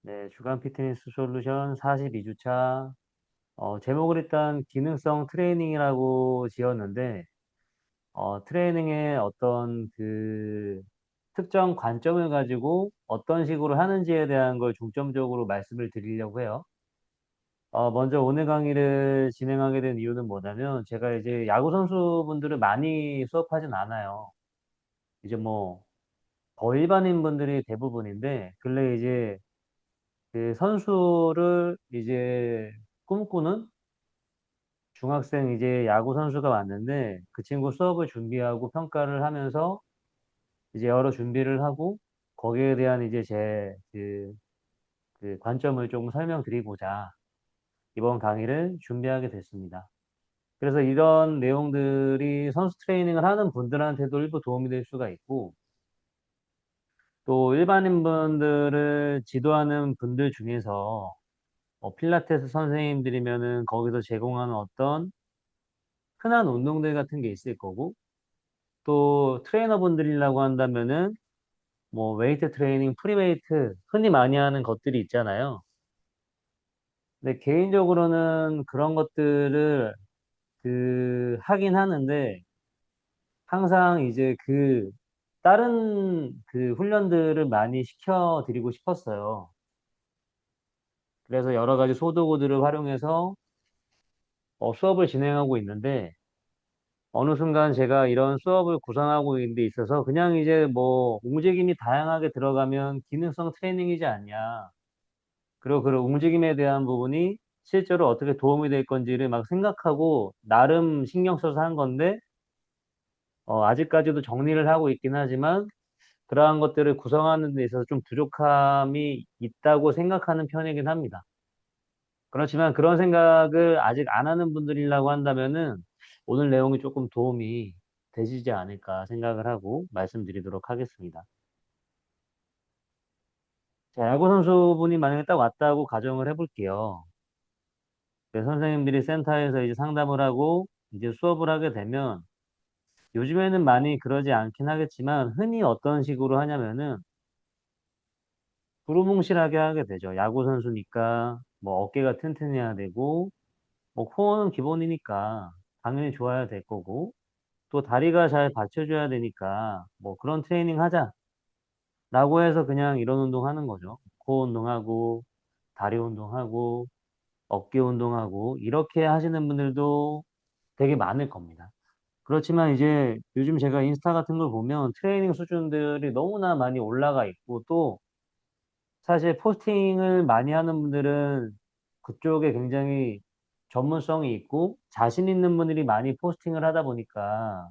네, 주간 피트니스 솔루션 42주차. 제목을 일단 기능성 트레이닝이라고 지었는데, 트레이닝의 어떤 특정 관점을 가지고 어떤 식으로 하는지에 대한 걸 중점적으로 말씀을 드리려고 해요. 먼저 오늘 강의를 진행하게 된 이유는 뭐냐면, 제가 이제 야구 선수분들을 많이 수업하진 않아요. 이제 뭐, 거의 일반인 분들이 대부분인데, 근래 이제 그 선수를 이제 꿈꾸는 중학생 이제 야구 선수가 왔는데 그 친구 수업을 준비하고 평가를 하면서 이제 여러 준비를 하고 거기에 대한 이제 그 관점을 조금 설명드리고자 이번 강의를 준비하게 됐습니다. 그래서 이런 내용들이 선수 트레이닝을 하는 분들한테도 일부 도움이 될 수가 있고 또 일반인 분들을 지도하는 분들 중에서 필라테스 선생님들이면은 거기서 제공하는 어떤 흔한 운동들 같은 게 있을 거고, 또 트레이너분들이라고 한다면은 뭐 웨이트 트레이닝, 프리웨이트, 흔히 많이 하는 것들이 있잖아요. 근데 개인적으로는 그런 것들을 하긴 하는데 항상 이제 다른 훈련들을 많이 시켜드리고 싶었어요. 그래서 여러 가지 소도구들을 활용해서 수업을 진행하고 있는데 어느 순간 제가 이런 수업을 구상하고 있는 데 있어서 그냥 이제 뭐 움직임이 다양하게 들어가면 기능성 트레이닝이지 않냐. 그리고 그런 움직임에 대한 부분이 실제로 어떻게 도움이 될 건지를 막 생각하고 나름 신경 써서 한 건데 아직까지도 정리를 하고 있긴 하지만 그러한 것들을 구성하는 데 있어서 좀 부족함이 있다고 생각하는 편이긴 합니다. 그렇지만 그런 생각을 아직 안 하는 분들이라고 한다면은 오늘 내용이 조금 도움이 되시지 않을까 생각을 하고 말씀드리도록 하겠습니다. 자, 야구 선수분이 만약에 딱 왔다고 가정을 해볼게요. 선생님들이 센터에서 이제 상담을 하고 이제 수업을 하게 되면 요즘에는 많이 그러지 않긴 하겠지만 흔히 어떤 식으로 하냐면은 두루뭉실하게 하게 되죠. 야구 선수니까 뭐 어깨가 튼튼해야 되고 뭐 코어는 기본이니까 당연히 좋아야 될 거고 또 다리가 잘 받쳐줘야 되니까 뭐 그런 트레이닝 하자라고 해서 그냥 이런 운동 하는 거죠. 코어 운동하고 다리 운동하고 어깨 운동하고 이렇게 하시는 분들도 되게 많을 겁니다. 그렇지만 이제 요즘 제가 인스타 같은 걸 보면 트레이닝 수준들이 너무나 많이 올라가 있고 또 사실 포스팅을 많이 하는 분들은 그쪽에 굉장히 전문성이 있고 자신 있는 분들이 많이 포스팅을 하다 보니까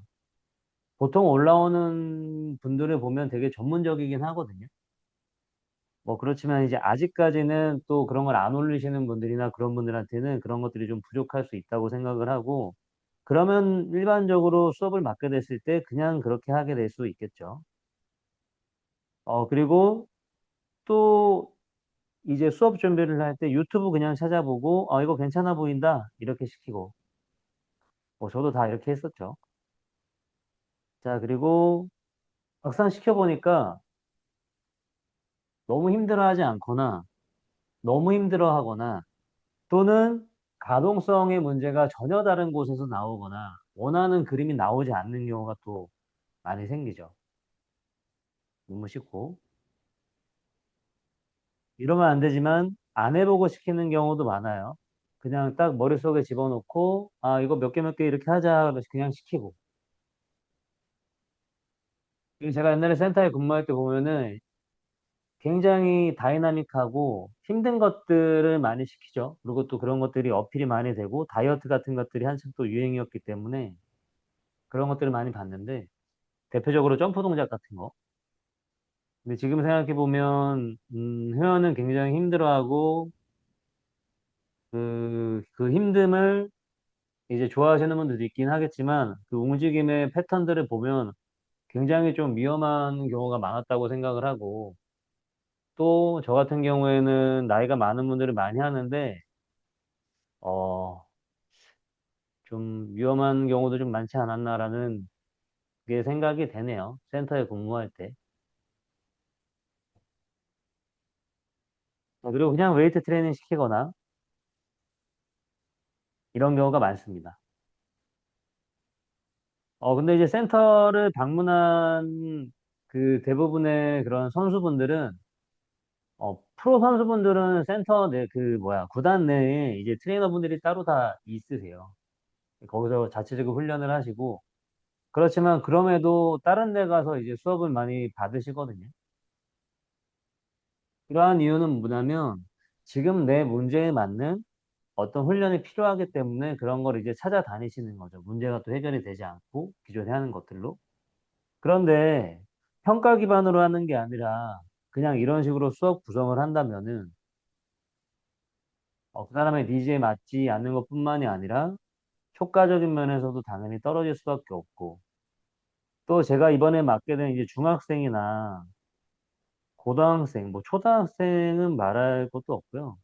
보통 올라오는 분들을 보면 되게 전문적이긴 하거든요. 뭐 그렇지만 이제 아직까지는 또 그런 걸 안 올리시는 분들이나 그런 분들한테는 그런 것들이 좀 부족할 수 있다고 생각을 하고 그러면 일반적으로 수업을 맡게 됐을 때 그냥 그렇게 하게 될 수 있겠죠. 그리고 또 이제 수업 준비를 할 때 유튜브 그냥 찾아보고 이거 괜찮아 보인다 이렇게 시키고 뭐 저도 다 이렇게 했었죠. 자, 그리고 막상 시켜보니까 너무 힘들어하지 않거나 너무 힘들어하거나 또는 가동성의 문제가 전혀 다른 곳에서 나오거나 원하는 그림이 나오지 않는 경우가 또 많이 생기죠. 너무 쉽고. 이러면 안 되지만 안 해보고 시키는 경우도 많아요. 그냥 딱 머릿속에 집어넣고 이거 몇 개 이렇게 하자 그래서 그냥 시키고. 그리고 제가 옛날에 센터에 근무할 때 보면은 굉장히 다이나믹하고 힘든 것들을 많이 시키죠. 그리고 또 그런 것들이 어필이 많이 되고 다이어트 같은 것들이 한참 또 유행이었기 때문에 그런 것들을 많이 봤는데 대표적으로 점프 동작 같은 거. 근데 지금 생각해 보면 회원은 굉장히 힘들어하고 그 힘듦을 이제 좋아하시는 분들도 있긴 하겠지만 그 움직임의 패턴들을 보면 굉장히 좀 위험한 경우가 많았다고 생각을 하고 또 저 같은 경우에는 나이가 많은 분들을 많이 하는데 어, 좀 위험한 경우도 좀 많지 않았나라는 게 생각이 되네요. 센터에 근무할 때. 그리고 그냥 웨이트 트레이닝 시키거나 이런 경우가 많습니다. 근데 이제 센터를 방문한 그 대부분의 그런 선수분들은, 프로 선수분들은 센터 내, 그, 뭐야, 구단 내에 이제 트레이너분들이 따로 다 있으세요. 거기서 자체적으로 훈련을 하시고, 그렇지만 그럼에도 다른 데 가서 이제 수업을 많이 받으시거든요. 그러한 이유는 뭐냐면, 지금 내 문제에 맞는 어떤 훈련이 필요하기 때문에 그런 걸 이제 찾아다니시는 거죠. 문제가 또 해결이 되지 않고, 기존에 하는 것들로. 그런데 평가 기반으로 하는 게 아니라 그냥 이런 식으로 수업 구성을 한다면은 그 사람의 니즈에 맞지 않는 것뿐만이 아니라 효과적인 면에서도 당연히 떨어질 수밖에 없고 또 제가 이번에 맡게 된 이제 중학생이나 고등학생, 뭐 초등학생은 말할 것도 없고요.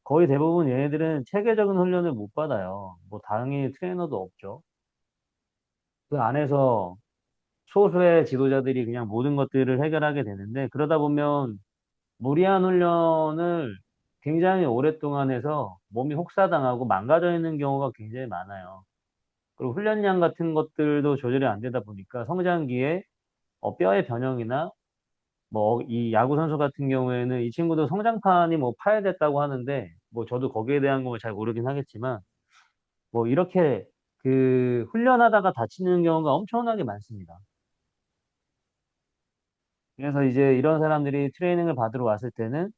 거의 대부분 얘네들은 체계적인 훈련을 못 받아요. 뭐 당연히 트레이너도 없죠. 그 안에서 소수의 지도자들이 그냥 모든 것들을 해결하게 되는데 그러다 보면 무리한 훈련을 굉장히 오랫동안 해서 몸이 혹사당하고 망가져 있는 경우가 굉장히 많아요. 그리고 훈련량 같은 것들도 조절이 안 되다 보니까 성장기에 뼈의 변형이나 뭐 이 야구 선수 같은 경우에는 이 친구도 성장판이 뭐 파열됐다고 하는데 뭐 저도 거기에 대한 걸 잘 모르긴 하겠지만 뭐 이렇게 그 훈련하다가 다치는 경우가 엄청나게 많습니다. 그래서 이제 이런 사람들이 트레이닝을 받으러 왔을 때는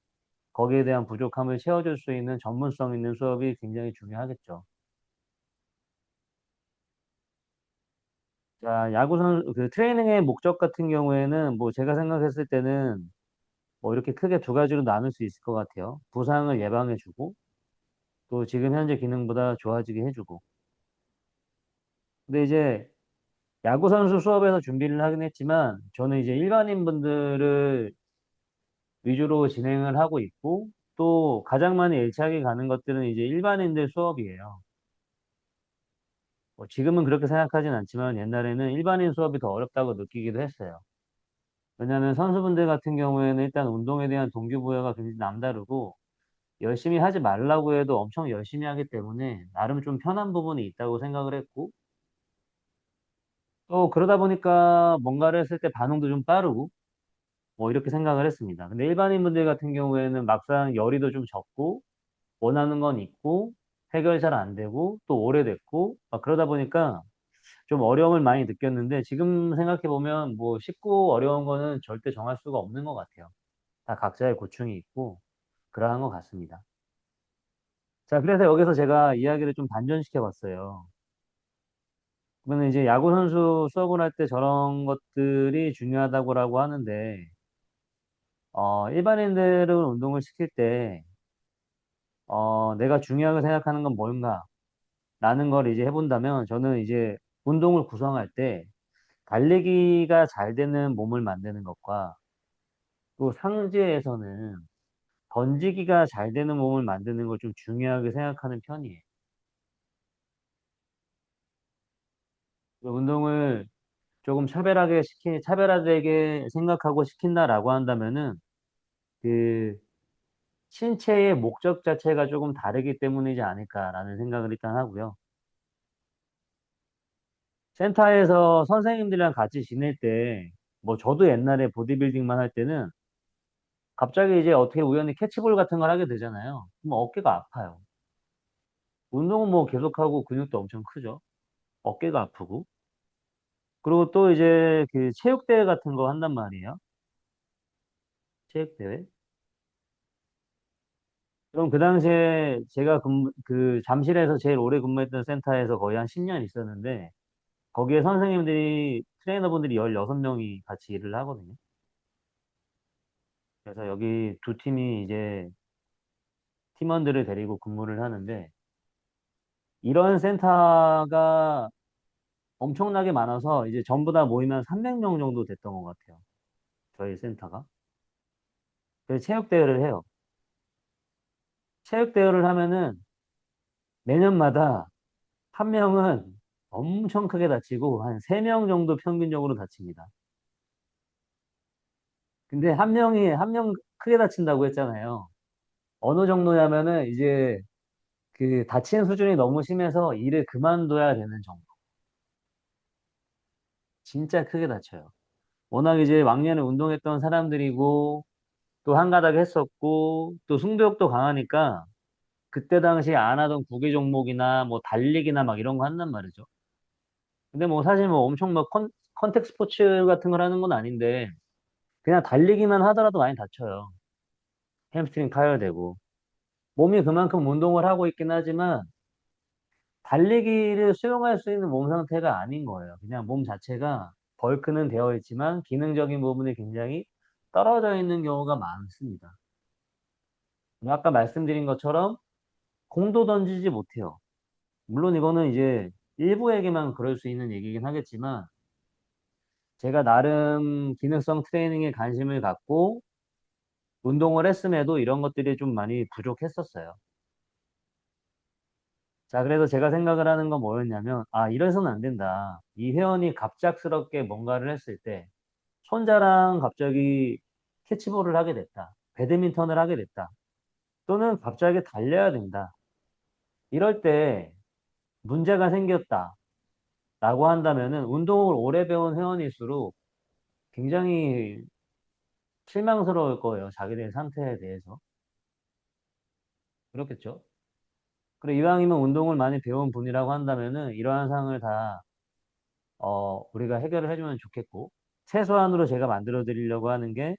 거기에 대한 부족함을 채워줄 수 있는 전문성 있는 수업이 굉장히 중요하겠죠. 자, 그 트레이닝의 목적 같은 경우에는 뭐 제가 생각했을 때는 뭐 이렇게 크게 두 가지로 나눌 수 있을 것 같아요. 부상을 예방해주고 또 지금 현재 기능보다 좋아지게 해주고. 근데 이제 야구 선수 수업에서 준비를 하긴 했지만 저는 이제 일반인 분들을 위주로 진행을 하고 있고 또 가장 많이 일치하게 가는 것들은 이제 일반인들 수업이에요. 뭐 지금은 그렇게 생각하진 않지만 옛날에는 일반인 수업이 더 어렵다고 느끼기도 했어요. 왜냐하면 선수분들 같은 경우에는 일단 운동에 대한 동기부여가 굉장히 남다르고 열심히 하지 말라고 해도 엄청 열심히 하기 때문에 나름 좀 편한 부분이 있다고 생각을 했고 또 그러다 보니까 뭔가를 했을 때 반응도 좀 빠르고 뭐 이렇게 생각을 했습니다. 근데 일반인 분들 같은 경우에는 막상 열의도 좀 적고 원하는 건 있고 해결 잘 안 되고 또 오래됐고 그러다 보니까 좀 어려움을 많이 느꼈는데 지금 생각해 보면 뭐 쉽고 어려운 거는 절대 정할 수가 없는 것 같아요. 다 각자의 고충이 있고 그러한 것 같습니다. 자, 그래서 여기서 제가 이야기를 좀 반전시켜 봤어요. 그러면 이제 야구 선수 수업을 할 때 저런 것들이 중요하다고라고 하는데 일반인들은 운동을 시킬 때 내가 중요하게 생각하는 건 뭔가 라는 걸 이제 해본다면 저는 이제 운동을 구성할 때 달리기가 잘 되는 몸을 만드는 것과 또 상지에서는 던지기가 잘 되는 몸을 만드는 걸 좀 중요하게 생각하는 편이에요. 그 운동을 조금 차별화되게 생각하고 시킨다라고 한다면은 그 신체의 목적 자체가 조금 다르기 때문이지 않을까라는 생각을 일단 하고요. 센터에서 선생님들이랑 같이 지낼 때, 뭐 저도 옛날에 보디빌딩만 할 때는 갑자기 이제 어떻게 우연히 캐치볼 같은 걸 하게 되잖아요. 그럼 어깨가 아파요. 운동은 뭐 계속하고 근육도 엄청 크죠. 어깨가 아프고. 그리고 또 이제 그 체육대회 같은 거 한단 말이에요. 체육대회. 그럼 그 당시에 제가 그 잠실에서 제일 오래 근무했던 센터에서 거의 한 10년 있었는데, 거기에 선생님들이, 트레이너분들이 16명이 같이 일을 하거든요. 그래서 여기 두 팀이 이제 팀원들을 데리고 근무를 하는데, 이런 센터가 엄청나게 많아서 이제 전부 다 모이면 300명 정도 됐던 것 같아요. 저희 센터가. 그래서 체육대회를 해요. 체육대회를 하면은 매년마다 한 명은 엄청 크게 다치고 한 3명 정도 평균적으로 다칩니다. 근데 한 명 크게 다친다고 했잖아요. 어느 정도냐면은 이제 그 다치는 수준이 너무 심해서 일을 그만둬야 되는 정도. 진짜 크게 다쳐요. 워낙 이제 왕년에 운동했던 사람들이고 또 한가닥 했었고 또 승부욕도 강하니까 그때 당시에 안 하던 구기 종목이나 뭐 달리기나 막 이런 거 한단 말이죠. 근데 뭐 사실 뭐 엄청 막 컨택 스포츠 같은 걸 하는 건 아닌데 그냥 달리기만 하더라도 많이 다쳐요. 햄스트링 파열되고. 몸이 그만큼 운동을 하고 있긴 하지만 달리기를 수용할 수 있는 몸 상태가 아닌 거예요. 그냥 몸 자체가 벌크는 되어 있지만 기능적인 부분이 굉장히 떨어져 있는 경우가 많습니다. 아까 말씀드린 것처럼 공도 던지지 못해요. 물론 이거는 이제 일부에게만 그럴 수 있는 얘기긴 하겠지만 제가 나름 기능성 트레이닝에 관심을 갖고 운동을 했음에도 이런 것들이 좀 많이 부족했었어요. 자, 그래서 제가 생각을 하는 건 뭐였냐면, 아, 이래서는 안 된다. 이 회원이 갑작스럽게 뭔가를 했을 때, 손자랑 갑자기 캐치볼을 하게 됐다. 배드민턴을 하게 됐다. 또는 갑자기 달려야 된다. 이럴 때 문제가 생겼다. 라고 한다면은 운동을 오래 배운 회원일수록 굉장히 실망스러울 거예요. 자기들 상태에 대해서. 그렇겠죠? 그리고 이왕이면 운동을 많이 배운 분이라고 한다면은 이러한 상황을 다, 우리가 해결을 해주면 좋겠고, 최소한으로 제가 만들어 드리려고 하는 게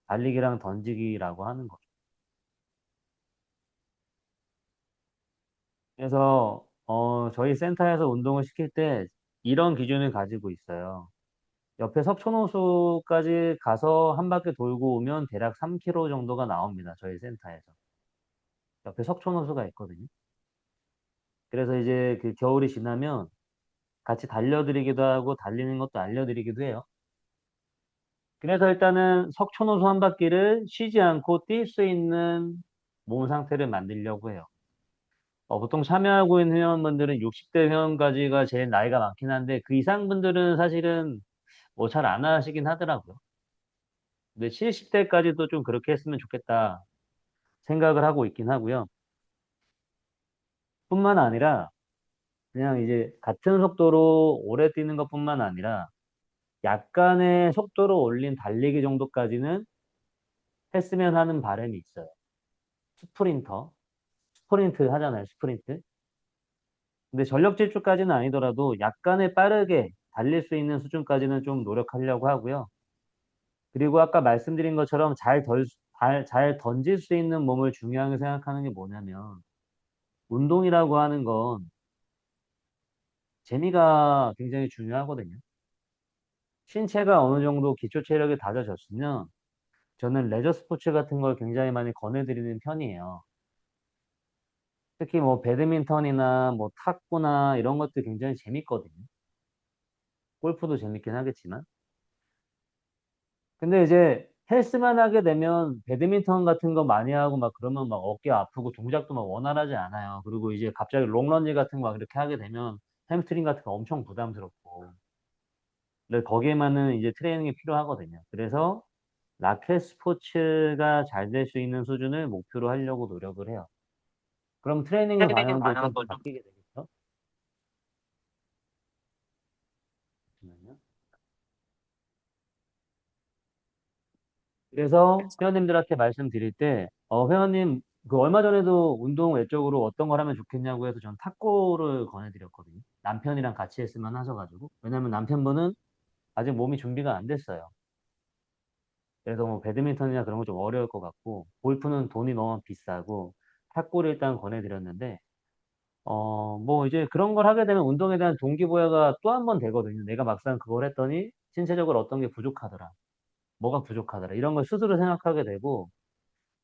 달리기랑 던지기라고 하는 거죠. 그래서, 저희 센터에서 운동을 시킬 때 이런 기준을 가지고 있어요. 옆에 석촌호수까지 가서 한 바퀴 돌고 오면 대략 3km 정도가 나옵니다. 저희 센터에서. 옆에 석촌호수가 있거든요. 그래서 이제 그 겨울이 지나면 같이 달려드리기도 하고 달리는 것도 알려드리기도 해요. 그래서 일단은 석촌호수 한 바퀴를 쉬지 않고 뛸 수 있는 몸 상태를 만들려고 해요. 보통 참여하고 있는 회원분들은 60대 회원까지가 제일 나이가 많긴 한데 그 이상 분들은 사실은 뭐 잘 안 하시긴 하더라고요. 근데 70대까지도 좀 그렇게 했으면 좋겠다 생각을 하고 있긴 하고요. 뿐만 아니라 그냥 이제 같은 속도로 오래 뛰는 것뿐만 아니라 약간의 속도를 올린 달리기 정도까지는 했으면 하는 바람이 있어요. 스프린터. 스프린트 하잖아요, 스프린트. 근데 전력 질주까지는 아니더라도 약간의 빠르게 달릴 수 있는 수준까지는 좀 노력하려고 하고요. 그리고 아까 말씀드린 것처럼 잘 던질 수 있는 몸을 중요하게 생각하는 게 뭐냐면, 운동이라고 하는 건 재미가 굉장히 중요하거든요. 신체가 어느 정도 기초 체력이 다져졌으면 저는 레저 스포츠 같은 걸 굉장히 많이 권해드리는 편이에요. 특히 뭐 배드민턴이나 뭐 탁구나 이런 것도 굉장히 재밌거든요. 골프도 재밌긴 하겠지만. 근데 이제 헬스만 하게 되면 배드민턴 같은 거 많이 하고 막 그러면 막 어깨 아프고 동작도 막 원활하지 않아요. 그리고 이제 갑자기 롱런지 같은 거 막 이렇게 하게 되면 햄스트링 같은 거 엄청 부담스럽고. 근데 거기에만은 이제 트레이닝이 필요하거든요. 그래서 라켓 스포츠가 잘 될 수 있는 수준을 목표로 하려고 노력을 해요. 그럼 트레이닝의 트레이닝 방향도 좀 방향도 좀. 바뀌게 되겠죠? 잠시만요. 그래서 회원님들한테 말씀드릴 때, 회원님, 그 얼마 전에도 운동 외적으로 어떤 걸 하면 좋겠냐고 해서 전 탁구를 권해드렸거든요. 남편이랑 같이 했으면 하셔가지고. 왜냐면 남편분은 아직 몸이 준비가 안 됐어요. 그래서 뭐 배드민턴이나 그런 거 좀 어려울 것 같고, 골프는 돈이 너무 비싸고, 탁구를 일단 권해드렸는데, 뭐 이제 그런 걸 하게 되면 운동에 대한 동기부여가 또 한 번 되거든요. 내가 막상 그걸 했더니 신체적으로 어떤 게 부족하더라. 뭐가 부족하더라. 이런 걸 스스로 생각하게 되고,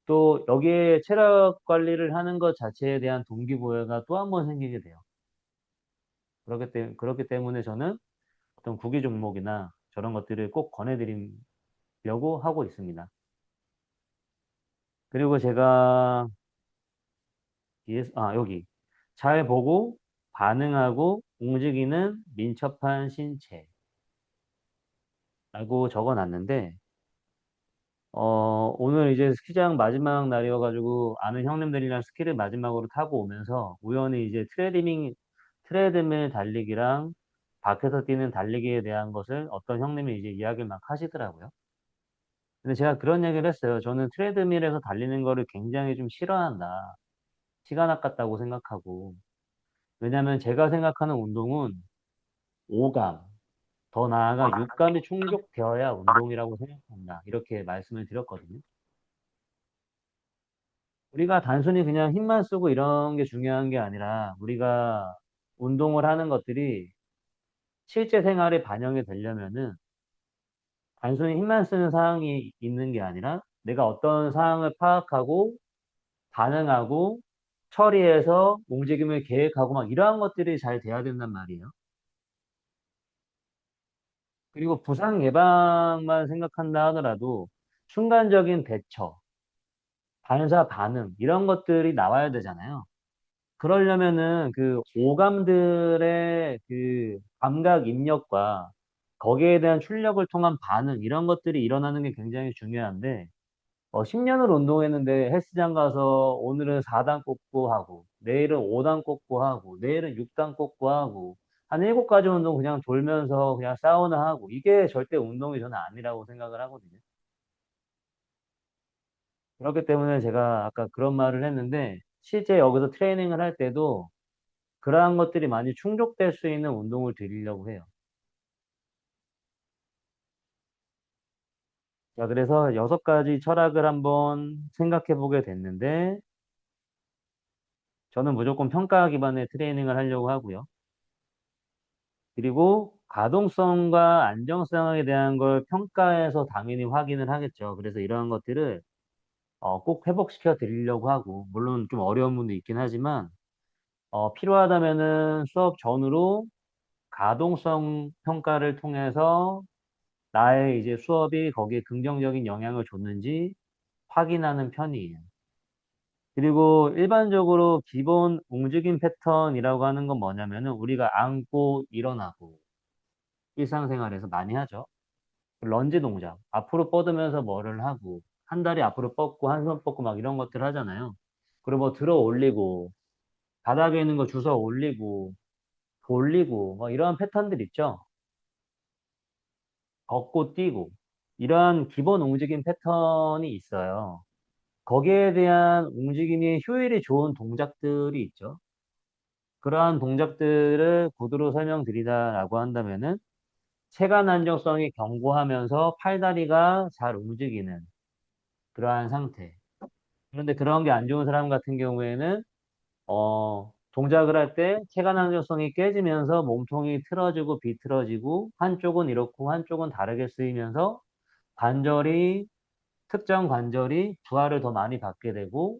또 여기에 체력 관리를 하는 것 자체에 대한 동기부여가 또 한 번 생기게 돼요. 그렇기 때문에 저는 어떤 구기 종목이나 저런 것들을 꼭 권해드리려고 하고 있습니다. 그리고 제가, 여기. 잘 보고 반응하고 움직이는 민첩한 신체라고 적어 놨는데, 오늘 이제 스키장 마지막 날이어가지고 아는 형님들이랑 스키를 마지막으로 타고 오면서 우연히 이제 트레드밀 달리기랑 밖에서 뛰는 달리기에 대한 것을 어떤 형님이 이제 이야기를 막 하시더라고요. 근데 제가 그런 얘기를 했어요. 저는 트레드밀에서 달리는 거를 굉장히 좀 싫어한다. 시간 아깝다고 생각하고. 왜냐면 제가 생각하는 운동은 오감, 더 나아가 육감이 충족되어야 운동이라고 생각한다. 이렇게 말씀을 드렸거든요. 우리가 단순히 그냥 힘만 쓰고 이런 게 중요한 게 아니라 우리가 운동을 하는 것들이 실제 생활에 반영이 되려면은 단순히 힘만 쓰는 상황이 있는 게 아니라 내가 어떤 상황을 파악하고 반응하고 처리해서 움직임을 계획하고 막 이러한 것들이 잘 돼야 된단 말이에요. 그리고 부상 예방만 생각한다 하더라도 순간적인 대처, 반사 반응 이런 것들이 나와야 되잖아요. 그러려면은 그 오감들의 그 감각 입력과 거기에 대한 출력을 통한 반응 이런 것들이 일어나는 게 굉장히 중요한데 10년을 운동했는데 헬스장 가서 오늘은 4단 꽂고 하고 내일은 5단 꽂고 하고 내일은 6단 꽂고 하고 한 7가지 운동 그냥 돌면서 그냥 사우나 하고 이게 절대 운동이 저는 아니라고 생각을 하거든요. 그렇기 때문에 제가 아까 그런 말을 했는데 실제 여기서 트레이닝을 할 때도 그러한 것들이 많이 충족될 수 있는 운동을 드리려고 해요. 자, 그래서 6가지 철학을 한번 생각해 보게 됐는데, 저는 무조건 평가 기반의 트레이닝을 하려고 하고요. 그리고 가동성과 안정성에 대한 걸 평가해서 당연히 확인을 하겠죠. 그래서 이러한 것들을 꼭 회복시켜 드리려고 하고, 물론 좀 어려운 분도 있긴 하지만, 필요하다면은 수업 전후로 가동성 평가를 통해서 나의 이제 수업이 거기에 긍정적인 영향을 줬는지 확인하는 편이에요. 그리고 일반적으로 기본 움직임 패턴이라고 하는 건 뭐냐면은 우리가 앉고 일어나고 일상생활에서 많이 하죠. 런지 동작, 앞으로 뻗으면서 뭐를 하고 한 다리 앞으로 뻗고 한 손 뻗고 막 이런 것들 하잖아요. 그리고 뭐 들어 올리고 바닥에 있는 거 주워 올리고 돌리고 뭐 이러한 패턴들 있죠. 걷고 뛰고 이러한 기본 움직임 패턴이 있어요. 거기에 대한 움직임이 효율이 좋은 동작들이 있죠. 그러한 동작들을 구두로 설명드리다라고 한다면은 체간 안정성이 견고하면서 팔다리가 잘 움직이는 그러한 상태. 그런데 그런 게 안 좋은 사람 같은 경우에는 동작을 할 때 체간 안정성이 깨지면서 몸통이 틀어지고 비틀어지고 한쪽은 이렇고 한쪽은 다르게 쓰이면서 관절이 특정 관절이 부하를 더 많이 받게 되고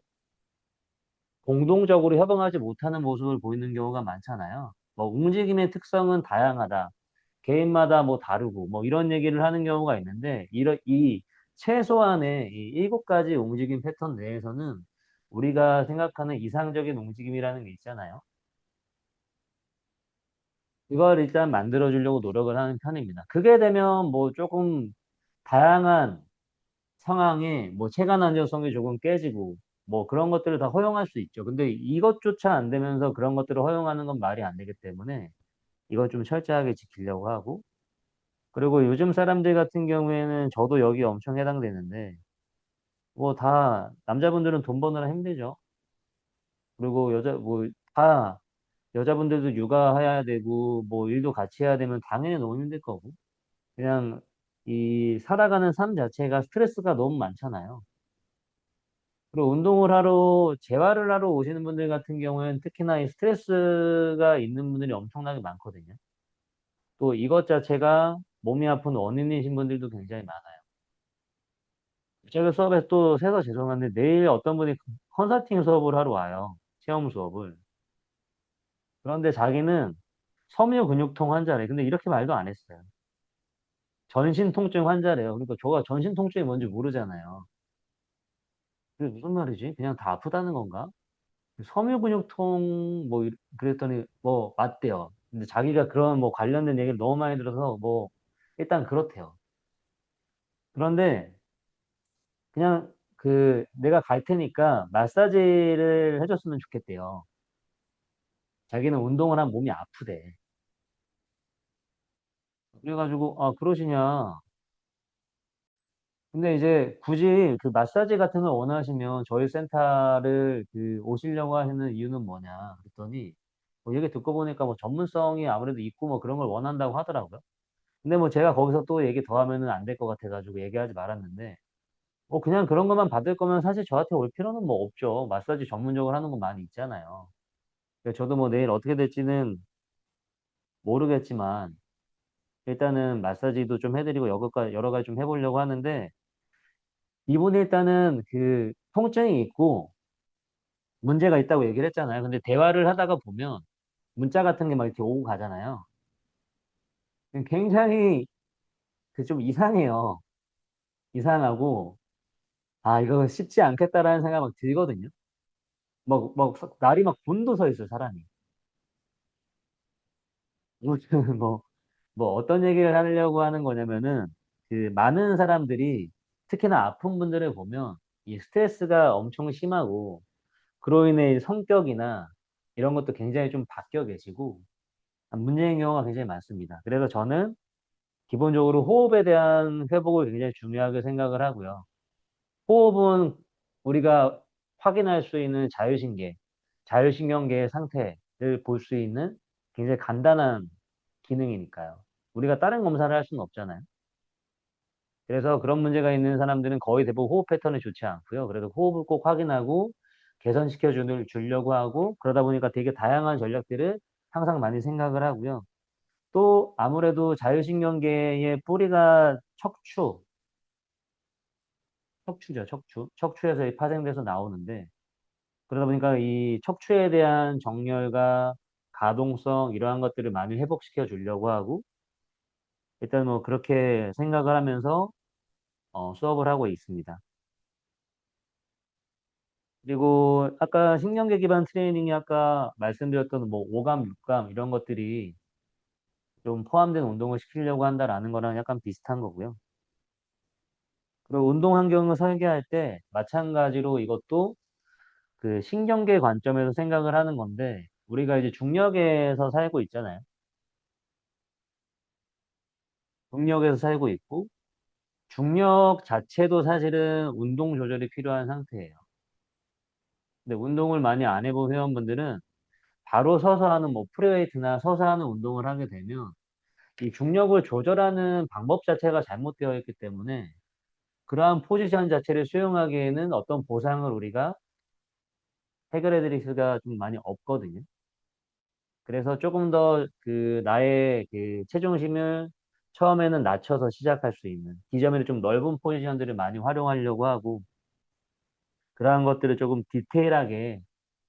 공동적으로 협응하지 못하는 모습을 보이는 경우가 많잖아요. 뭐 움직임의 특성은 다양하다. 개인마다 뭐 다르고 뭐 이런 얘기를 하는 경우가 있는데 이 최소한의 이 7가지 움직임 패턴 내에서는 우리가 생각하는 이상적인 움직임이라는 게 있잖아요. 이걸 일단 만들어 주려고 노력을 하는 편입니다. 그게 되면 뭐 조금 다양한 상황에 뭐 체간 안정성이 조금 깨지고 뭐 그런 것들을 다 허용할 수 있죠. 근데 이것조차 안 되면서 그런 것들을 허용하는 건 말이 안 되기 때문에 이건 좀 철저하게 지키려고 하고 그리고 요즘 사람들 같은 경우에는 저도 여기 엄청 해당되는데 뭐 다 남자분들은 돈 버느라 힘들죠. 그리고 다 여자분들도 육아해야 되고 뭐 일도 같이 해야 되면 당연히 너무 힘들 거고 그냥 이 살아가는 삶 자체가 스트레스가 너무 많잖아요. 그리고 운동을 하러, 재활을 하러 오시는 분들 같은 경우에는 특히나 이 스트레스가 있는 분들이 엄청나게 많거든요. 또 이것 자체가 몸이 아픈 원인이신 분들도 굉장히 많아요. 제가 수업에 또 새서 죄송한데 내일 어떤 분이 컨설팅 수업을 하러 와요. 체험 수업을. 그런데 자기는 섬유근육통 환자래. 근데 이렇게 말도 안 했어요. 전신통증 환자래요. 그러니까 저가 전신통증이 뭔지 모르잖아요. 그게 무슨 말이지? 그냥 다 아프다는 건가? 섬유근육통 뭐 그랬더니 뭐 맞대요. 근데 자기가 그런 뭐 관련된 얘기를 너무 많이 들어서 뭐 일단 그렇대요. 그런데 그냥 내가 갈 테니까 마사지를 해줬으면 좋겠대요. 자기는 운동을 하면 몸이 아프대. 그래가지고, 아, 그러시냐. 근데 이제 굳이 그 마사지 같은 걸 원하시면 저희 센터를 오시려고 하시는 이유는 뭐냐. 그랬더니, 뭐 얘기 듣고 보니까 뭐 전문성이 아무래도 있고 뭐 그런 걸 원한다고 하더라고요. 근데 뭐 제가 거기서 또 얘기 더 하면은 안 될 것 같아가지고 얘기하지 말았는데, 그냥 그런 것만 받을 거면 사실 저한테 올 필요는 뭐 없죠. 마사지 전문적으로 하는 거 많이 있잖아요. 그래서 저도 뭐 내일 어떻게 될지는 모르겠지만, 일단은 마사지도 좀 해드리고 여러 가지 좀 해보려고 하는데, 이분이 일단은 통증이 있고 문제가 있다고 얘기를 했잖아요. 근데 대화를 하다가 보면 문자 같은 게 막 이렇게 오고 가잖아요. 굉장히 좀 이상해요. 이상하고, 아, 이거 쉽지 않겠다라는 생각 막 들거든요. 날이 막 곤두서 있어요, 사람이. 아무튼 뭐 어떤 얘기를 하려고 하는 거냐면은 많은 사람들이 특히나 아픈 분들을 보면 이 스트레스가 엄청 심하고 그로 인해 성격이나 이런 것도 굉장히 좀 바뀌어 계시고 문제인 경우가 굉장히 많습니다. 그래서 저는 기본적으로 호흡에 대한 회복을 굉장히 중요하게 생각을 하고요. 호흡은 우리가 확인할 수 있는 자율신경계의 상태를 볼 수 있는 굉장히 간단한 기능이니까요. 우리가 다른 검사를 할 수는 없잖아요. 그래서 그런 문제가 있는 사람들은 거의 대부분 호흡 패턴이 좋지 않고요. 그래서 호흡을 꼭 확인하고 주려고 하고 그러다 보니까 되게 다양한 전략들을 항상 많이 생각을 하고요. 또 아무래도 자율신경계의 뿌리가 척추죠, 척추. 척추에서 파생돼서 나오는데 그러다 보니까 이 척추에 대한 정렬과 가동성 이러한 것들을 많이 회복시켜 주려고 하고 일단 뭐 그렇게 생각을 하면서 수업을 하고 있습니다. 그리고 아까 신경계 기반 트레이닝이 아까 말씀드렸던 뭐 오감, 육감 이런 것들이 좀 포함된 운동을 시키려고 한다라는 거랑 약간 비슷한 거고요. 그리고 운동 환경을 설계할 때 마찬가지로 이것도 신경계 관점에서 생각을 하는 건데 우리가 이제 중력에서 살고 있잖아요. 중력에서 살고 있고 중력 자체도 사실은 운동 조절이 필요한 상태예요. 근데 운동을 많이 안 해본 회원분들은 바로 서서 하는 뭐 프리웨이트나 서서 하는 운동을 하게 되면 이 중력을 조절하는 방법 자체가 잘못되어 있기 때문에 그러한 포지션 자체를 수용하기에는 어떤 보상을 우리가 해결해 드릴 수가 좀 많이 없거든요. 그래서 조금 더 나의 체중심을 처음에는 낮춰서 시작할 수 있는 기점이 좀 넓은 포지션들을 많이 활용하려고 하고 그러한 것들을 조금 디테일하게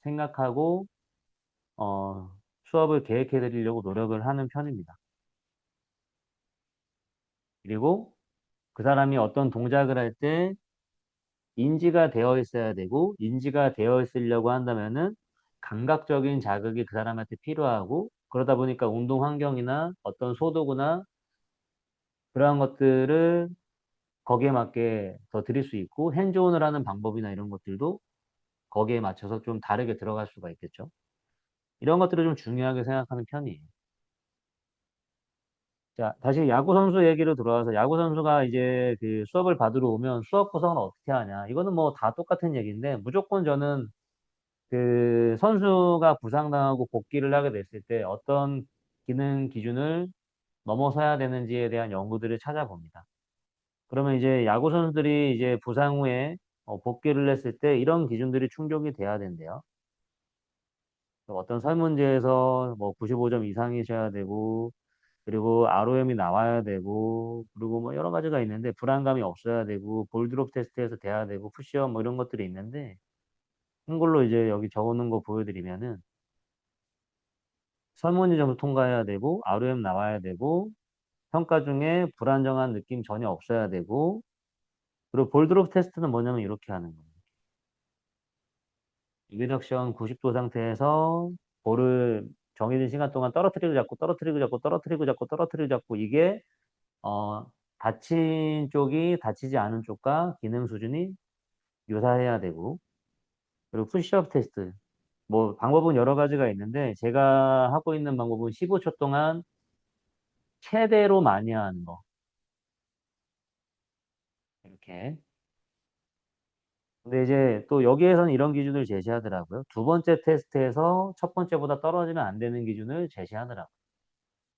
생각하고 어, 수업을 계획해 드리려고 노력을 하는 편입니다. 그리고 그 사람이 어떤 동작을 할 때 인지가 되어 있어야 되고 인지가 되어 있으려고 한다면은 감각적인 자극이 그 사람한테 필요하고 그러다 보니까 운동 환경이나 어떤 소도구나 그러한 것들을 거기에 맞게 더 드릴 수 있고 핸즈온을 하는 방법이나 이런 것들도 거기에 맞춰서 좀 다르게 들어갈 수가 있겠죠. 이런 것들을 좀 중요하게 생각하는 편이에요. 자, 다시 야구 선수 얘기로 들어와서 야구 선수가 이제 수업을 받으러 오면 수업 구성은 어떻게 하냐. 이거는 뭐 다 똑같은 얘기인데 무조건 저는 선수가 부상당하고 복귀를 하게 됐을 때 어떤 기능 기준을 넘어서야 되는지에 대한 연구들을 찾아봅니다. 그러면 이제 야구 선수들이 이제 부상 후에 복귀를 했을 때 이런 기준들이 충족이 돼야 된대요. 어떤 설문지에서 뭐 95점 이상이셔야 되고 그리고 ROM이 나와야 되고, 그리고 뭐 여러 가지가 있는데, 불안감이 없어야 되고, 볼드롭 테스트에서 돼야 되고, 푸시업 뭐 이런 것들이 있는데, 한글로 이제 여기 적어놓은 거 보여드리면은, 설문지 점수 통과해야 되고, ROM 나와야 되고, 평가 중에 불안정한 느낌 전혀 없어야 되고, 그리고 볼드롭 테스트는 뭐냐면 이렇게 하는 거예요. 유기적션 90도 상태에서 볼을 정해진 시간 동안 떨어뜨리고 잡고, 떨어뜨리고 잡고, 떨어뜨리고 잡고, 떨어뜨리고 잡고, 이게 어, 다친 쪽이 다치지 않은 쪽과 기능 수준이 유사해야 되고, 그리고 푸시업 테스트. 뭐 방법은 여러 가지가 있는데 제가 하고 있는 방법은 15초 동안 최대로 많이 하는 거. 이렇게. 근데 이제 또 여기에서는 이런 기준을 제시하더라고요. 두 번째 테스트에서 첫 번째보다 떨어지면 안 되는 기준을 제시하더라고요.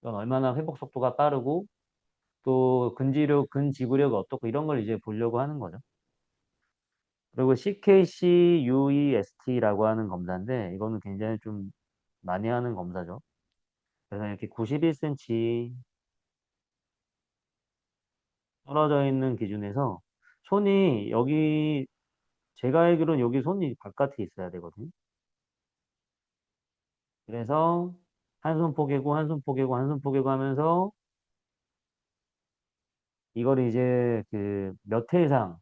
이건 얼마나 회복 속도가 빠르고 또 근지구력이 어떻고 이런 걸 이제 보려고 하는 거죠. 그리고 CKC UEST라고 하는 검사인데 이거는 굉장히 좀 많이 하는 검사죠. 그래서 이렇게 91cm 떨어져 있는 기준에서 손이 여기 제가 알기로는 여기 손이 바깥에 있어야 되거든요. 그래서 한 손 포개고 한 손 포개고 한 손 포개고 하면서 이걸 이제 그 몇 회 이상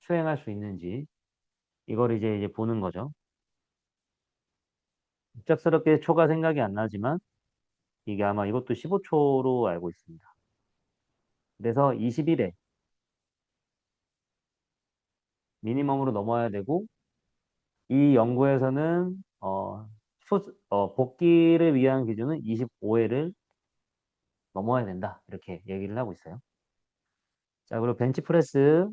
수행할 수 있는지 이걸 이제 보는 거죠. 갑작스럽게 초가 생각이 안 나지만 이게 아마 이것도 15초로 알고 있습니다. 그래서 21회 미니멈으로 넘어야 되고 이 연구에서는 복귀를 위한 기준은 25회를 넘어야 된다. 이렇게 얘기를 하고 있어요. 자, 그리고 벤치프레스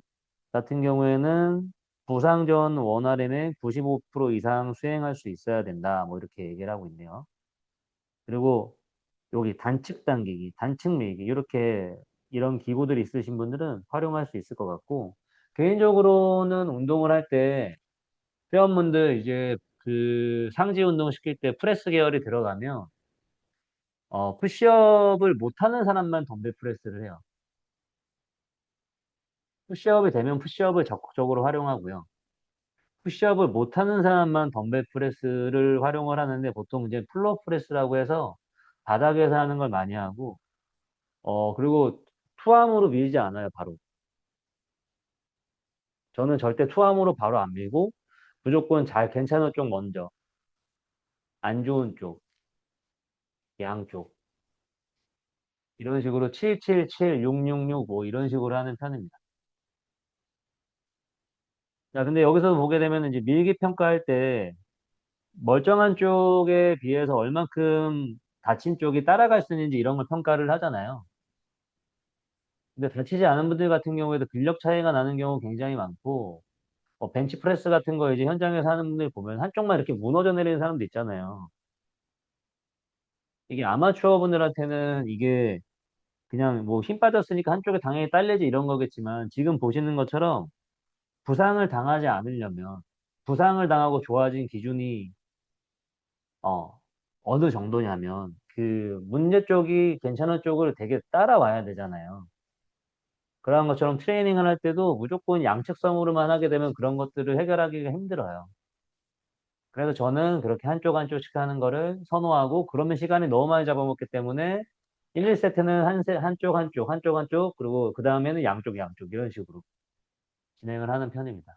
같은 경우에는 부상 전 원RM의 95% 이상 수행할 수 있어야 된다. 뭐 이렇게 얘기를 하고 있네요. 그리고 여기 단측 당기기, 단측 밀기 이렇게 이런 기구들이 있으신 분들은 활용할 수 있을 것 같고 개인적으로는 운동을 할 때 회원분들 이제 그 상지 운동 시킬 때 프레스 계열이 들어가면 푸시업을 못하는 사람만 덤벨 프레스를 해요. 푸시업이 되면 푸시업을 적극적으로 활용하고요. 푸시업을 못하는 사람만 덤벨 프레스를 활용을 하는데 보통 이제 플로어 프레스라고 해서 바닥에서 하는 걸 많이 하고 그리고 투암으로 밀지 않아요, 바로. 저는 절대 투암으로 바로 안 밀고 무조건 잘 괜찮은 쪽 먼저, 안 좋은 쪽, 양쪽. 이런 식으로 777, 666, 뭐 이런 식으로 하는 편입니다. 자, 근데 여기서 보게 되면 이제 밀기 평가할 때 멀쩡한 쪽에 비해서 얼만큼 다친 쪽이 따라갈 수 있는지 이런 걸 평가를 하잖아요. 근데 다치지 않은 분들 같은 경우에도 근력 차이가 나는 경우 굉장히 많고, 벤치프레스 같은 거 이제 현장에서 하는 분들 보면 한쪽만 이렇게 무너져 내리는 사람도 있잖아요. 이게 아마추어 분들한테는 이게 그냥 뭐 힘 빠졌으니까 한쪽에 당연히 딸려지 이런 거겠지만 지금 보시는 것처럼 부상을 당하지 않으려면 부상을 당하고 좋아진 기준이 어, 어느 정도냐면 그 문제 쪽이 괜찮은 쪽을 되게 따라와야 되잖아요. 그런 것처럼 트레이닝을 할 때도 무조건 양측성으로만 하게 되면 그런 것들을 해결하기가 힘들어요. 그래서 저는 그렇게 한쪽 한쪽씩 하는 거를 선호하고 그러면 시간이 너무 많이 잡아먹기 때문에 1, 2세트는 한쪽 한쪽 한쪽 한쪽 그리고 그 다음에는 양쪽 양쪽 이런 식으로 진행을 하는 편입니다.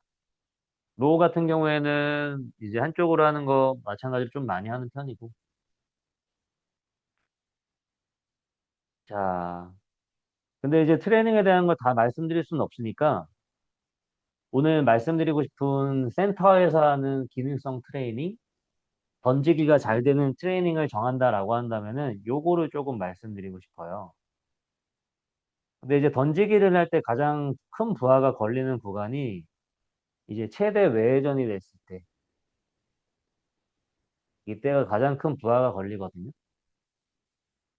로우 같은 경우에는 이제 한쪽으로 하는 거 마찬가지로 좀 많이 하는 편이고 자 근데 이제 트레이닝에 대한 걸 다 말씀드릴 수는 없으니까 오늘 말씀드리고 싶은 센터에서 하는 기능성 트레이닝 던지기가 잘 되는 트레이닝을 정한다라고 한다면은 요거를 조금 말씀드리고 싶어요. 근데 이제 던지기를 할 때 가장 큰 부하가 걸리는 구간이 이제 최대 외회전이 됐을 때 이때가 가장 큰 부하가 걸리거든요.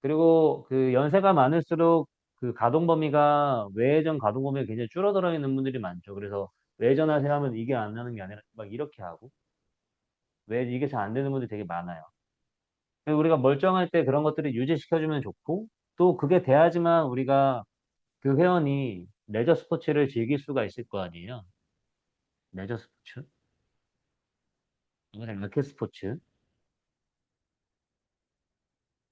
그리고 그 연세가 많을수록 그 가동 범위가 외회전 가동 범위가 굉장히 줄어들어 있는 분들이 많죠. 그래서 외회전하세요 하면 이게 안 나는 게 아니라 막 이렇게 하고 왜 이게 잘 안 되는 분들이 되게 많아요. 그리고 우리가 멀쩡할 때 그런 것들을 유지시켜주면 좋고 또 그게 돼야지만 우리가 그 회원이 레저 스포츠를 즐길 수가 있을 거 아니에요. 레저 스포츠? 라켓 스포츠.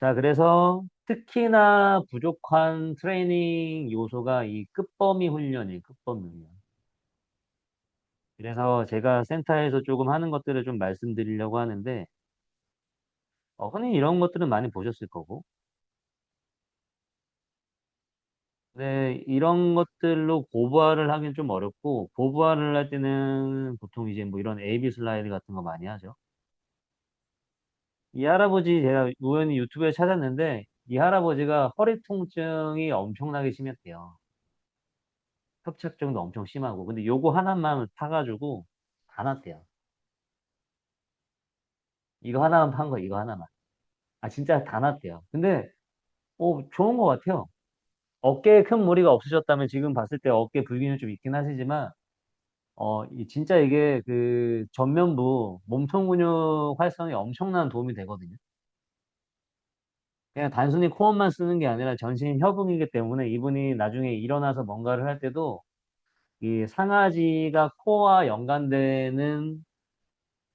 자, 그래서 특히나 부족한 트레이닝 요소가 이 끝범위 훈련이에요. 끝범위 훈련. 그래서 제가 센터에서 조금 하는 것들을 좀 말씀드리려고 하는데, 흔히 이런 것들은 많이 보셨을 거고, 네, 이런 것들로 고부화를 하긴 좀 어렵고, 고부화를 할 때는 보통 이제 뭐 이런 AB 슬라이드 같은 거 많이 하죠. 이 할아버지 제가 우연히 유튜브에 찾았는데, 이 할아버지가 허리 통증이 엄청나게 심했대요. 협착증도 엄청 심하고. 근데 요거 하나만 파가지고 다 났대요. 이거 하나만 판 거, 이거 하나만. 아, 진짜 다 났대요. 근데, 좋은 것 같아요. 어깨에 큰 무리가 없으셨다면 지금 봤을 때 어깨 불기는 좀 있긴 하시지만, 진짜 이게 그 전면부 몸통 근육 활성에 엄청난 도움이 되거든요. 그냥 단순히 코어만 쓰는 게 아니라 전신 협응이기 때문에 이분이 나중에 일어나서 뭔가를 할 때도 이 상하지가 코어와 연관되는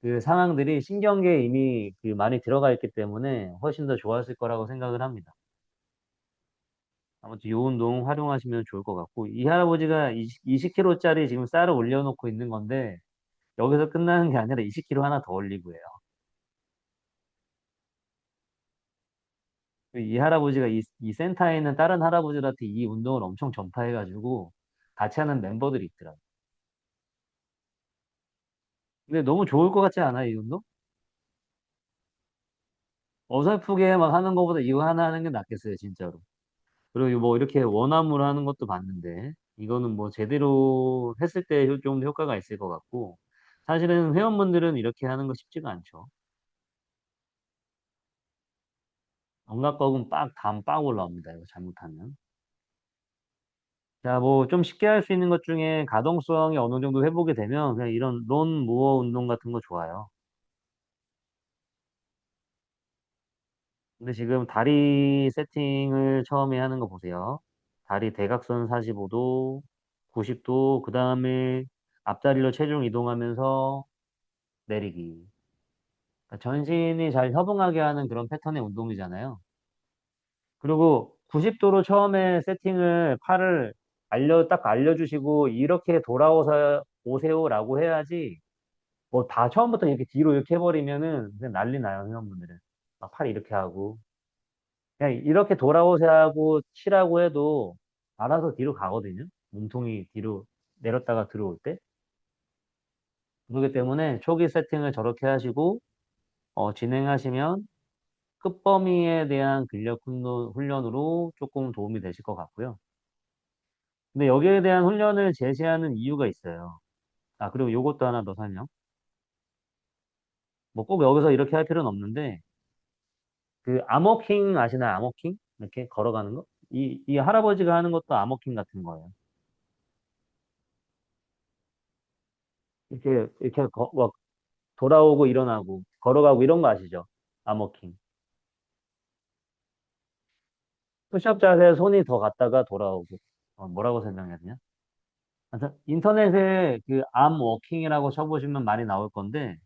그 상황들이 신경계에 이미 그 많이 들어가 있기 때문에 훨씬 더 좋았을 거라고 생각을 합니다. 아무튼 이 운동 활용하시면 좋을 것 같고 이 할아버지가 20kg짜리 지금 쌀을 올려놓고 있는 건데 여기서 끝나는 게 아니라 20kg 하나 더 올리고 해요. 이 할아버지가 이 센터에 있는 다른 할아버지한테 이 운동을 엄청 전파해가지고 같이 하는 멤버들이 있더라고요. 근데 너무 좋을 것 같지 않아, 이 운동? 어설프게 막 하는 것보다 이거 하나 하는 게 낫겠어요, 진짜로. 그리고 뭐 이렇게 원암으로 하는 것도 봤는데 이거는 뭐 제대로 했을 때 좀 효과가 있을 것 같고 사실은 회원분들은 이렇게 하는 거 쉽지가 않죠. 견갑각은 빡 올라옵니다. 이거 잘못하면. 자, 뭐 좀 쉽게 할 수 있는 것 중에 가동성이 어느 정도 회복이 되면 그냥 이런 론 무어 운동 같은 거 좋아요. 근데 지금 다리 세팅을 처음에 하는 거 보세요. 다리 대각선 45도, 90도, 그 다음에 앞다리로 체중 이동하면서 내리기. 그러니까 전신이 잘 협응하게 하는 그런 패턴의 운동이잖아요. 그리고 90도로 처음에 세팅을 팔을 딱 알려주시고 이렇게 돌아오서 오세요라고 해야지 뭐 다 처음부터 이렇게 뒤로 이렇게 해버리면은 그냥 난리 나요, 회원분들은. 막 팔 이렇게 하고. 그냥 이렇게 돌아오세요 하고 치라고 해도 알아서 뒤로 가거든요. 몸통이 뒤로 내렸다가 들어올 때. 그렇기 때문에 초기 세팅을 저렇게 하시고, 진행하시면 끝범위에 대한 근력 훈련으로 조금 도움이 되실 것 같고요. 근데 여기에 대한 훈련을 제시하는 이유가 있어요. 아, 그리고 요것도 하나 더 설명. 뭐 꼭 여기서 이렇게 할 필요는 없는데, 그 암워킹 아시나요? 암워킹? 이렇게 걸어가는 거? 이 할아버지가 하는 것도 암워킹 같은 거예요. 이렇게 막 돌아오고 일어나고, 걸어가고 이런 거 아시죠? 암워킹. 푸시업 자세에 손이 더 갔다가 돌아오고. 뭐라고 설명해야 되냐? 하여튼 인터넷에 그 암워킹이라고 쳐보시면 많이 나올 건데,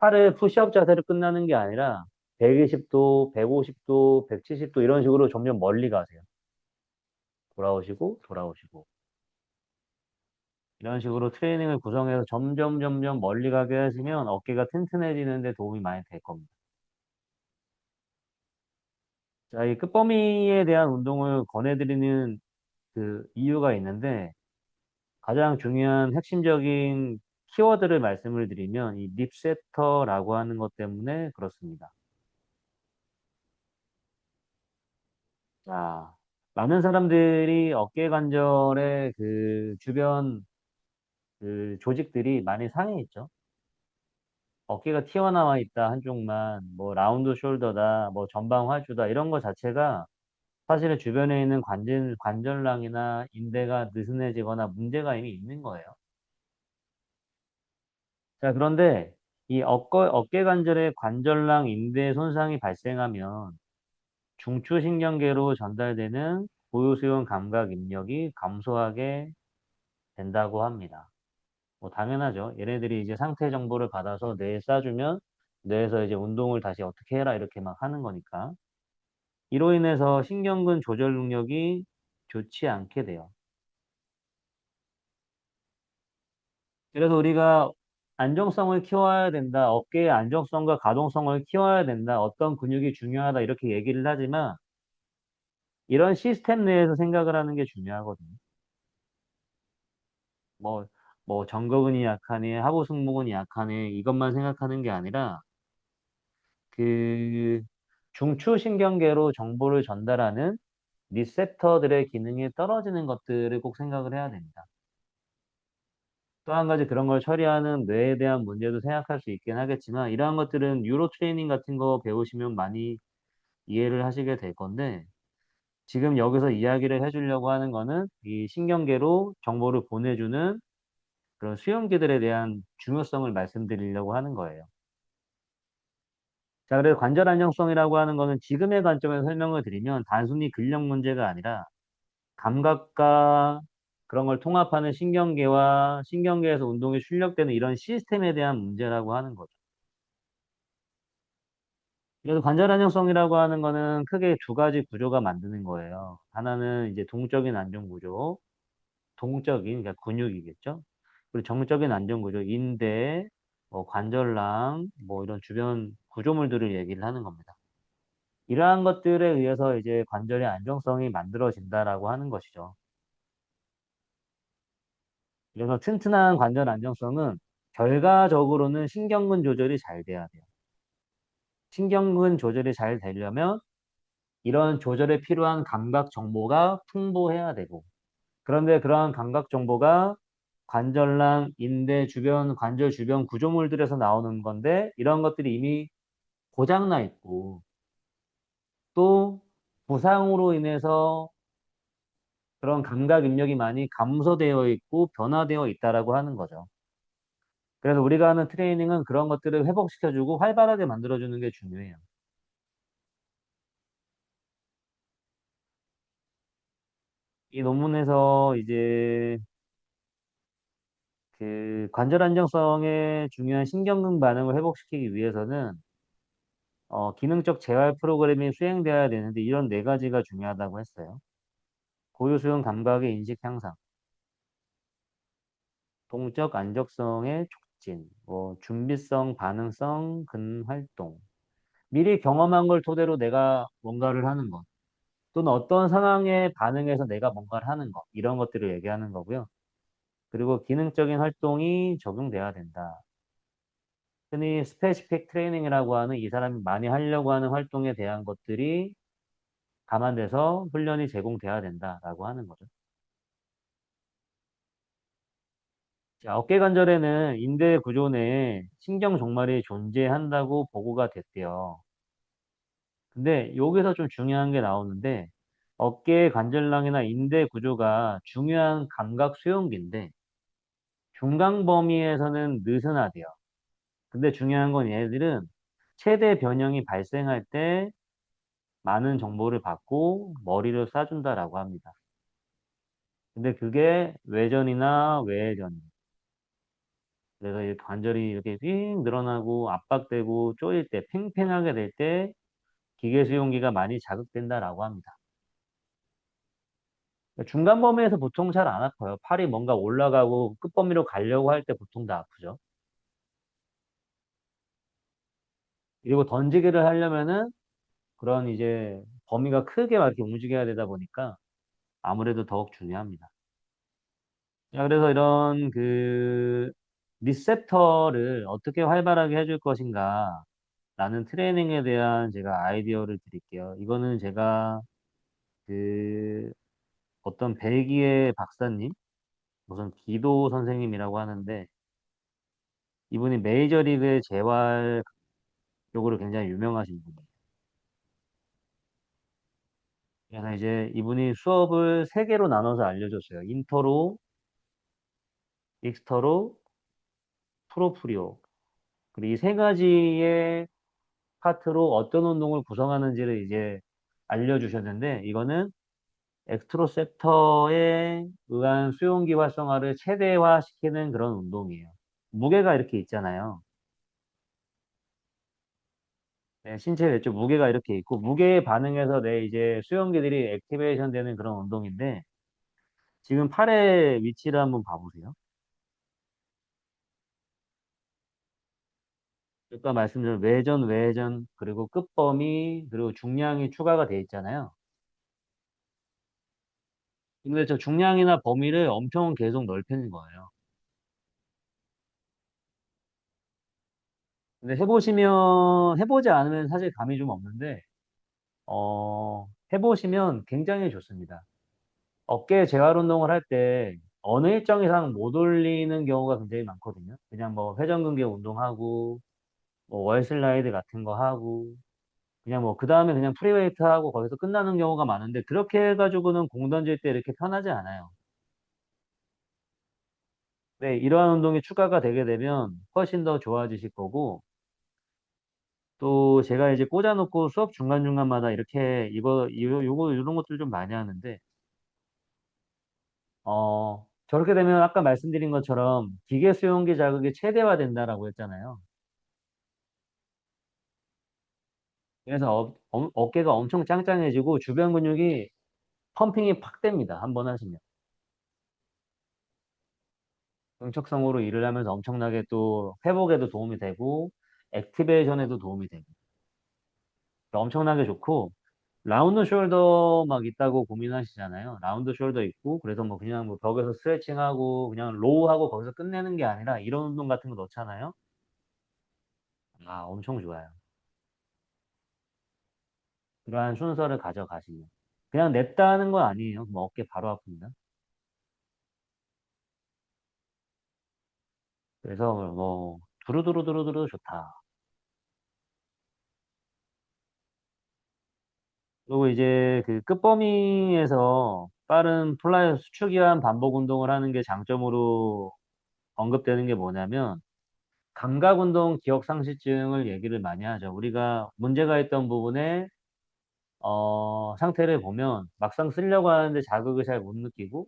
팔을 푸시업 자세로 끝나는 게 아니라 120도, 150도, 170도 이런 식으로 점점 멀리 가세요. 돌아오시고, 돌아오시고. 이런 식으로 트레이닝을 구성해서 점점 멀리 가게 하시면 어깨가 튼튼해지는 데 도움이 많이 될 겁니다. 자, 이 끝범위에 대한 운동을 권해드리는 그 이유가 있는데 가장 중요한 핵심적인 키워드를 말씀을 드리면 이 립세터라고 하는 것 때문에 그렇습니다. 자, 많은 사람들이 어깨 관절의 그 주변 그 조직들이 많이 상해 있죠. 어깨가 튀어나와 있다, 한쪽만, 뭐, 라운드 숄더다, 뭐, 전방 활주다, 이런 거 자체가 사실은 주변에 있는 관절랑이나 인대가 느슨해지거나 문제가 이미 있는 거예요. 자, 그런데 이 어깨 관절의 관절랑 인대 손상이 발생하면 중추신경계로 전달되는 고유수용 감각 입력이 감소하게 된다고 합니다. 뭐 당연하죠. 얘네들이 이제 상태 정보를 받아서 뇌에 쏴주면 뇌에서 이제 운동을 다시 어떻게 해라 이렇게 막 하는 거니까. 이로 인해서 신경근 조절 능력이 좋지 않게 돼요. 그래서 우리가 안정성을 키워야 된다. 어깨의 안정성과 가동성을 키워야 된다. 어떤 근육이 중요하다. 이렇게 얘기를 하지만 이런 시스템 내에서 생각을 하는 게 중요하거든요. 뭐, 뭐, 정거근이 약하네, 하부 승모근이 약하네, 이것만 생각하는 게 아니라, 그, 중추신경계로 정보를 전달하는 리셉터들의 기능이 떨어지는 것들을 꼭 생각을 해야 됩니다. 또 한 가지 그런 걸 처리하는 뇌에 대한 문제도 생각할 수 있긴 하겠지만, 이러한 것들은 뉴로 트레이닝 같은 거 배우시면 많이 이해를 하시게 될 건데, 지금 여기서 이야기를 해주려고 하는 거는 이 신경계로 정보를 보내주는 그런 수용기들에 대한 중요성을 말씀드리려고 하는 거예요. 자, 그래서 관절 안정성이라고 하는 거는 지금의 관점에서 설명을 드리면 단순히 근력 문제가 아니라 감각과 그런 걸 통합하는 신경계와 신경계에서 운동이 출력되는 이런 시스템에 대한 문제라고 하는 거죠. 그래서 관절 안정성이라고 하는 거는 크게 두 가지 구조가 만드는 거예요. 하나는 이제 동적인 안정 구조, 동적인, 그러니까 근육이겠죠. 그리고 정적인 안정 구조, 인대, 뭐 관절랑, 뭐 이런 주변 구조물들을 얘기를 하는 겁니다. 이러한 것들에 의해서 이제 관절의 안정성이 만들어진다라고 하는 것이죠. 그래서 튼튼한 관절 안정성은 결과적으로는 신경근 조절이 잘 돼야 돼요. 신경근 조절이 잘 되려면 이런 조절에 필요한 감각 정보가 풍부해야 되고, 그런데 그러한 감각 정보가 관절랑, 인대 주변, 관절 주변 구조물들에서 나오는 건데, 이런 것들이 이미 고장나 있고, 또 부상으로 인해서 그런 감각 입력이 많이 감소되어 있고 변화되어 있다라고 하는 거죠. 그래서 우리가 하는 트레이닝은 그런 것들을 회복시켜주고 활발하게 만들어주는 게 중요해요. 이 논문에서 이제 그 관절 안정성에 중요한 신경근 반응을 회복시키기 위해서는 기능적 재활 프로그램이 수행되어야 되는데 이런 네 가지가 중요하다고 했어요. 고유수용 감각의 인식 향상, 동적 안정성의 촉진, 뭐 준비성, 반응성, 근활동, 미리 경험한 걸 토대로 내가 뭔가를 하는 것, 또는 어떤 상황에 반응해서 내가 뭔가를 하는 것, 이런 것들을 얘기하는 거고요. 그리고 기능적인 활동이 적용돼야 된다. 흔히 스페시픽 트레이닝이라고 하는 이 사람이 많이 하려고 하는 활동에 대한 것들이 감안돼서 훈련이 제공돼야 된다라고 하는 거죠. 자, 어깨 관절에는 인대 구조 내에 신경 종말이 존재한다고 보고가 됐대요. 근데 여기서 좀 중요한 게 나오는데 어깨 관절낭이나 인대 구조가 중요한 감각 수용기인데 중간 범위에서는 느슨하대요. 근데 중요한 건 얘들은 최대 변형이 발생할 때 많은 정보를 받고 머리를 쏴준다라고 합니다. 근데 그게 외전이나 외전. 그래서 이 관절이 이렇게 휙 늘어나고 압박되고 쪼일 때, 팽팽하게 될 때 기계 수용기가 많이 자극된다라고 합니다. 중간 범위에서 보통 잘 안 아파요. 팔이 뭔가 올라가고 끝범위로 가려고 할 때 보통 다 아프죠. 그리고 던지기를 하려면은 그런 이제 범위가 크게 막 이렇게 움직여야 되다 보니까 아무래도 더욱 중요합니다. 자, 그래서 이런 그 리셉터를 어떻게 활발하게 해줄 것인가 라는 트레이닝에 대한 제가 아이디어를 드릴게요. 이거는 제가 그 어떤 벨기에 박사님, 무슨 기도 선생님이라고 하는데 이분이 메이저리그의 재활 쪽으로 굉장히 유명하신 분이에요. 그래서 이제 이분이 수업을 세 개로 나눠서 알려줬어요. 인터로, 익스터로, 프로프리오. 그리고 이 세 가지의 파트로 어떤 운동을 구성하는지를 이제 알려주셨는데 이거는 엑스트로셉터에 의한 수용기 활성화를 최대화시키는 그런 운동이에요. 무게가 이렇게 있잖아요. 네, 신체 외쪽 무게가 이렇게 있고 무게에 반응해서 내 이제 수용기들이 액티베이션 되는 그런 운동인데 지금 팔의 위치를 한번 봐보세요. 아까 말씀드린 외전, 외전, 그리고 끝범위, 그리고 중량이 추가가 돼 있잖아요. 근데 저 중량이나 범위를 엄청 계속 넓히는 거예요. 근데 해보지 않으면 사실 감이 좀 없는데, 해보시면 굉장히 좋습니다. 어깨 재활 운동을 할 때 어느 일정 이상 못 올리는 경우가 굉장히 많거든요. 그냥 뭐 회전근개 운동하고, 뭐 월슬라이드 같은 거 하고, 그냥 뭐 그 다음에 그냥 프리웨이트 하고 거기서 끝나는 경우가 많은데, 그렇게 해가지고는 공 던질 때 이렇게 편하지 않아요. 네, 이러한 운동이 추가가 되게 되면 훨씬 더 좋아지실 거고, 또 제가 이제 꽂아놓고 수업 중간중간마다 이렇게 이런 것들 좀 많이 하는데, 저렇게 되면 아까 말씀드린 것처럼 기계 수용기 자극이 최대화된다라고 했잖아요. 그래서 어깨가 엄청 짱짱해지고 주변 근육이 펌핑이 팍 됩니다. 한 번 하시면. 응축성으로 일을 하면서 엄청나게 또 회복에도 도움이 되고, 액티베이션에도 도움이 되고, 엄청나게 좋고, 라운드 숄더 막 있다고 고민하시잖아요. 라운드 숄더 있고, 그래서 뭐 그냥 뭐 벽에서 스트레칭하고, 그냥 로우하고 거기서 끝내는 게 아니라 이런 운동 같은 거 넣잖아요. 아, 엄청 좋아요. 그러한 순서를 가져가시면. 그냥 냈다 하는 건 아니에요. 뭐 어깨 바로 아픕니다. 그래서 뭐, 두루두루두루두루 좋다. 그리고 이제 그 끝범위에서 빠른 플라이 수축 이완 반복 운동을 하는 게 장점으로 언급되는 게 뭐냐면, 감각 운동 기억 상실증을 얘기를 많이 하죠. 우리가 문제가 있던 부분에 상태를 보면 막상 쓰려고 하는데 자극을 잘 못 느끼고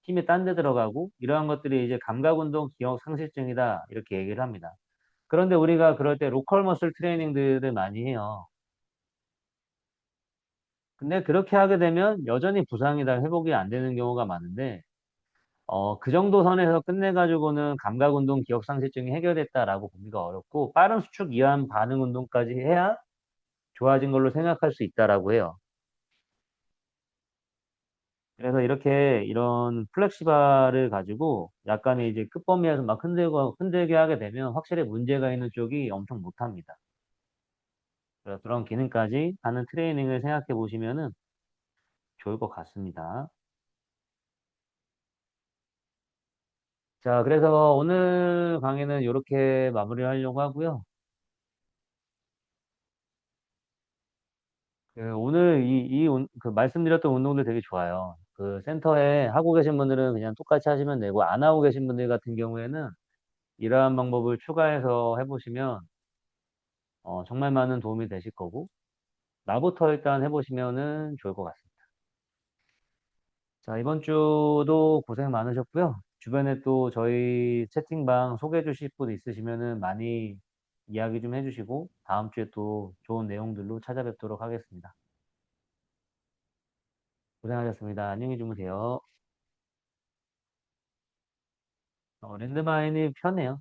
힘이 딴 데 들어가고, 이러한 것들이 이제 감각 운동 기억 상실증이다 이렇게 얘기를 합니다. 그런데 우리가 그럴 때 로컬 머슬 트레이닝들을 많이 해요. 근데 그렇게 하게 되면 여전히 부상이다 회복이 안 되는 경우가 많은데, 그 정도 선에서 끝내가지고는 감각 운동 기억 상실증이 해결됐다라고 보기가 어렵고, 빠른 수축 이완 반응 운동까지 해야 좋아진 걸로 생각할 수 있다라고 해요. 그래서 이렇게 이런 플렉시바를 가지고 약간의 이제 끝범위에서 막 흔들게 하게 되면 확실히 문제가 있는 쪽이 엄청 못합니다. 그래서 그런 기능까지 하는 트레이닝을 생각해 보시면은 좋을 것 같습니다. 자, 그래서 오늘 강의는 이렇게 마무리하려고 하고요. 오늘 그 말씀드렸던 운동들 되게 좋아요. 그 센터에 하고 계신 분들은 그냥 똑같이 하시면 되고, 안 하고 계신 분들 같은 경우에는 이러한 방법을 추가해서 해보시면 정말 많은 도움이 되실 거고, 나부터 일단 해보시면은 좋을 것 같습니다. 자, 이번 주도 고생 많으셨고요. 주변에 또 저희 채팅방 소개해 주실 분 있으시면은 많이 이야기 좀 해주시고, 다음 주에 또 좋은 내용들로 찾아뵙도록 하겠습니다. 고생하셨습니다. 안녕히 주무세요. 랜드마인이 편해요.